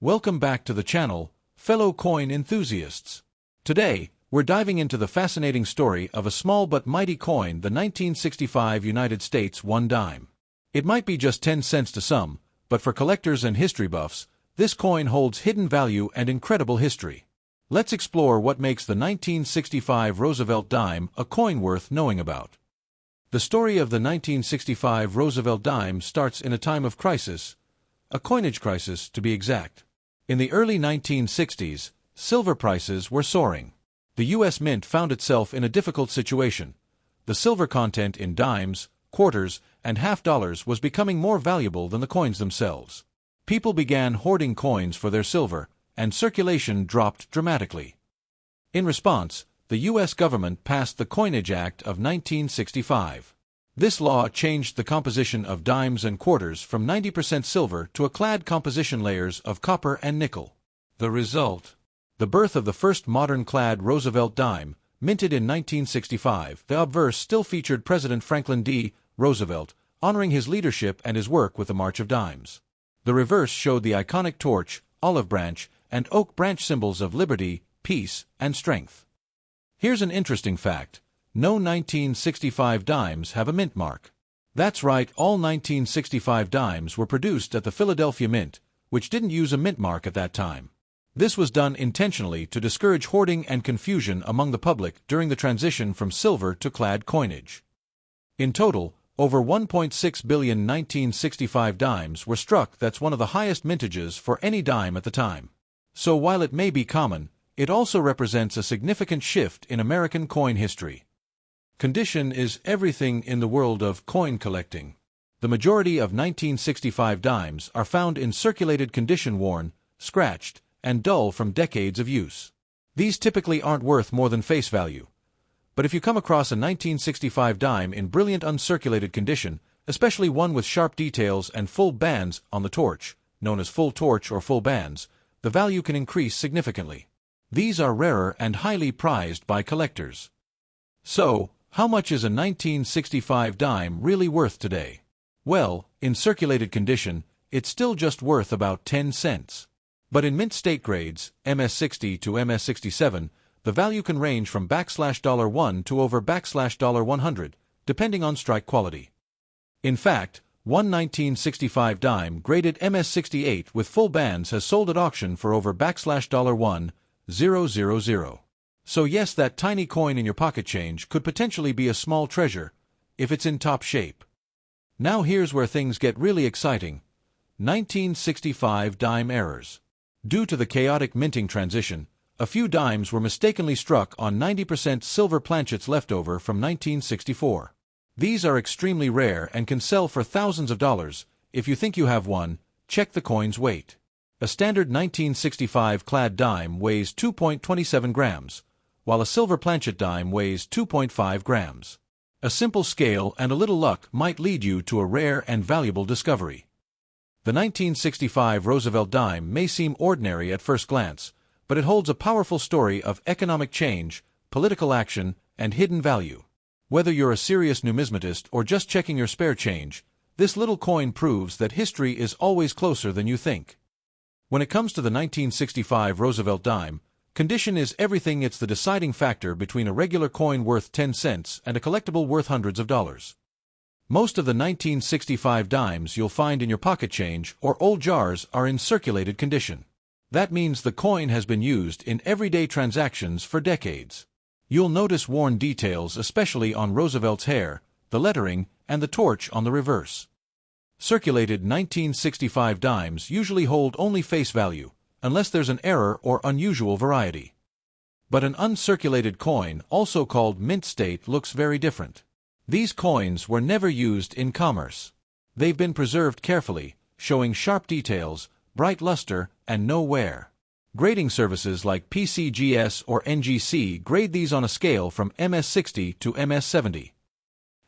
Welcome back to the channel, fellow coin enthusiasts. Today, we're diving into the fascinating story of a small but mighty coin, the 1965 United States 1 dime. It might be just 10 cents to some, but for collectors and history buffs, this coin holds hidden value and incredible history. Let's explore what makes the 1965 Roosevelt dime a coin worth knowing about. The story of the 1965 Roosevelt dime starts in a time of crisis, a coinage crisis to be exact. In the early 1960s, silver prices were soaring. The U.S. Mint found itself in a difficult situation. The silver content in dimes, quarters, and half dollars was becoming more valuable than the coins themselves. People began hoarding coins for their silver, and circulation dropped dramatically. In response, the U.S. government passed the Coinage Act of 1965. This law changed the composition of dimes and quarters from 90% silver to a clad composition layers of copper and nickel. The result? The birth of the first modern clad Roosevelt dime, minted in 1965. The obverse still featured President Franklin D. Roosevelt, honoring his leadership and his work with the March of Dimes. The reverse showed the iconic torch, olive branch, and oak branch symbols of liberty, peace, and strength. Here's an interesting fact. No 1965 dimes have a mint mark. That's right, all 1965 dimes were produced at the Philadelphia Mint, which didn't use a mint mark at that time. This was done intentionally to discourage hoarding and confusion among the public during the transition from silver to clad coinage. In total, over 1.6 billion 1965 dimes were struck. That's one of the highest mintages for any dime at the time. So while it may be common, it also represents a significant shift in American coin history. Condition is everything in the world of coin collecting. The majority of 1965 dimes are found in circulated condition, worn, scratched, and dull from decades of use. These typically aren't worth more than face value. But if you come across a 1965 dime in brilliant uncirculated condition, especially one with sharp details and full bands on the torch, known as full torch or full bands, the value can increase significantly. These are rarer and highly prized by collectors. So, how much is a 1965 dime really worth today? Well, in circulated condition, it's still just worth about 10 cents. But in mint state grades, MS60 to MS67, the value can range from $1 to over $100, depending on strike quality. In fact, one 1965 dime graded MS68 with full bands has sold at auction for over $1,000. So yes, that tiny coin in your pocket change could potentially be a small treasure, if it's in top shape. Now here's where things get really exciting. 1965 dime errors. Due to the chaotic minting transition, a few dimes were mistakenly struck on 90% silver planchets left over from 1964. These are extremely rare and can sell for thousands of dollars. If you think you have one, check the coin's weight. A standard 1965 clad dime weighs 2.27 grams, while a silver planchet dime weighs 2.5 grams. A simple scale and a little luck might lead you to a rare and valuable discovery. The 1965 Roosevelt dime may seem ordinary at first glance, but it holds a powerful story of economic change, political action, and hidden value. Whether you're a serious numismatist or just checking your spare change, this little coin proves that history is always closer than you think. When it comes to the 1965 Roosevelt dime, condition is everything. It's the deciding factor between a regular coin worth 10 cents and a collectible worth hundreds of dollars. Most of the 1965 dimes you'll find in your pocket change or old jars are in circulated condition. That means the coin has been used in everyday transactions for decades. You'll notice worn details, especially on Roosevelt's hair, the lettering, and the torch on the reverse. Circulated 1965 dimes usually hold only face value, unless there's an error or unusual variety. But an uncirculated coin, also called mint state, looks very different. These coins were never used in commerce. They've been preserved carefully, showing sharp details, bright luster, and no wear. Grading services like PCGS or NGC grade these on a scale from MS60 to MS70.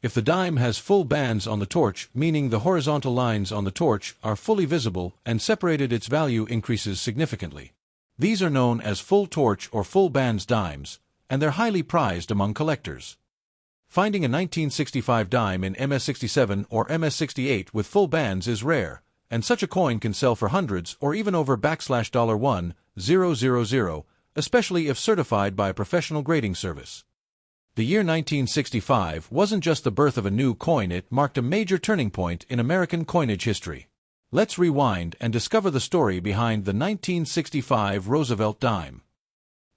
If the dime has full bands on the torch, meaning the horizontal lines on the torch are fully visible and separated, its value increases significantly. These are known as full torch or full bands dimes, and they're highly prized among collectors. Finding a 1965 dime in MS67 or MS68 with full bands is rare, and such a coin can sell for hundreds or even over $1,000, especially if certified by a professional grading service. The year 1965 wasn't just the birth of a new coin, it marked a major turning point in American coinage history. Let's rewind and discover the story behind the 1965 Roosevelt dime.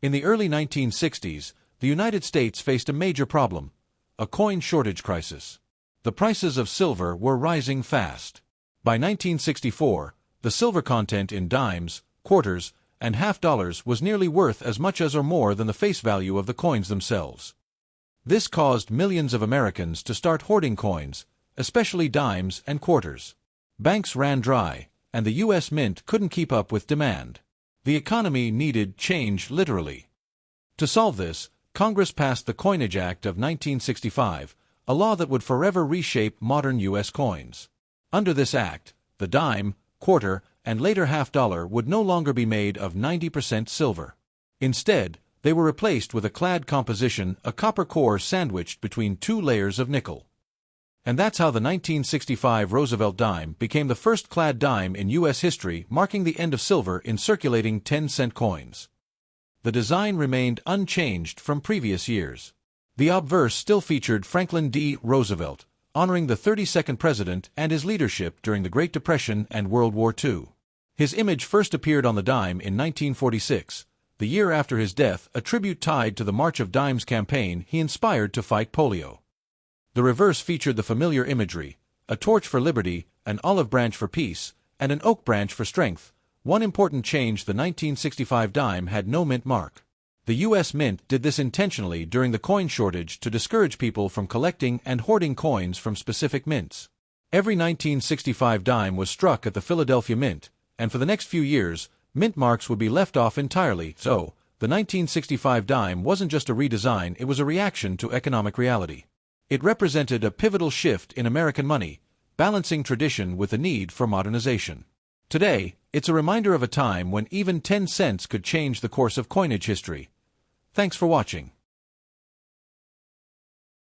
In the early 1960s, the United States faced a major problem: a coin shortage crisis. The prices of silver were rising fast. By 1964, the silver content in dimes, quarters, and half dollars was nearly worth as much as or more than the face value of the coins themselves. This caused millions of Americans to start hoarding coins, especially dimes and quarters. Banks ran dry, and the U.S. Mint couldn't keep up with demand. The economy needed change, literally. To solve this, Congress passed the Coinage Act of 1965, a law that would forever reshape modern U.S. coins. Under this act, the dime, quarter, and later half dollar would no longer be made of 90% silver. Instead, they were replaced with a clad composition, a copper core sandwiched between two layers of nickel. And that's how the 1965 Roosevelt dime became the first clad dime in U.S. history, marking the end of silver in circulating 10-cent coins. The design remained unchanged from previous years. The obverse still featured Franklin D. Roosevelt, honoring the 32nd president and his leadership during the Great Depression and World War II. His image first appeared on the dime in 1946. The year after his death, a tribute tied to the March of Dimes campaign he inspired to fight polio. The reverse featured the familiar imagery: a torch for liberty, an olive branch for peace, and an oak branch for strength. One important change: the 1965 dime had no mint mark. The U.S. Mint did this intentionally during the coin shortage to discourage people from collecting and hoarding coins from specific mints. Every 1965 dime was struck at the Philadelphia Mint, and for the next few years, mint marks would be left off entirely. So, the 1965 dime wasn't just a redesign, it was a reaction to economic reality. It represented a pivotal shift in American money, balancing tradition with the need for modernization. Today, it's a reminder of a time when even 10 cents could change the course of coinage history. Thanks for watching.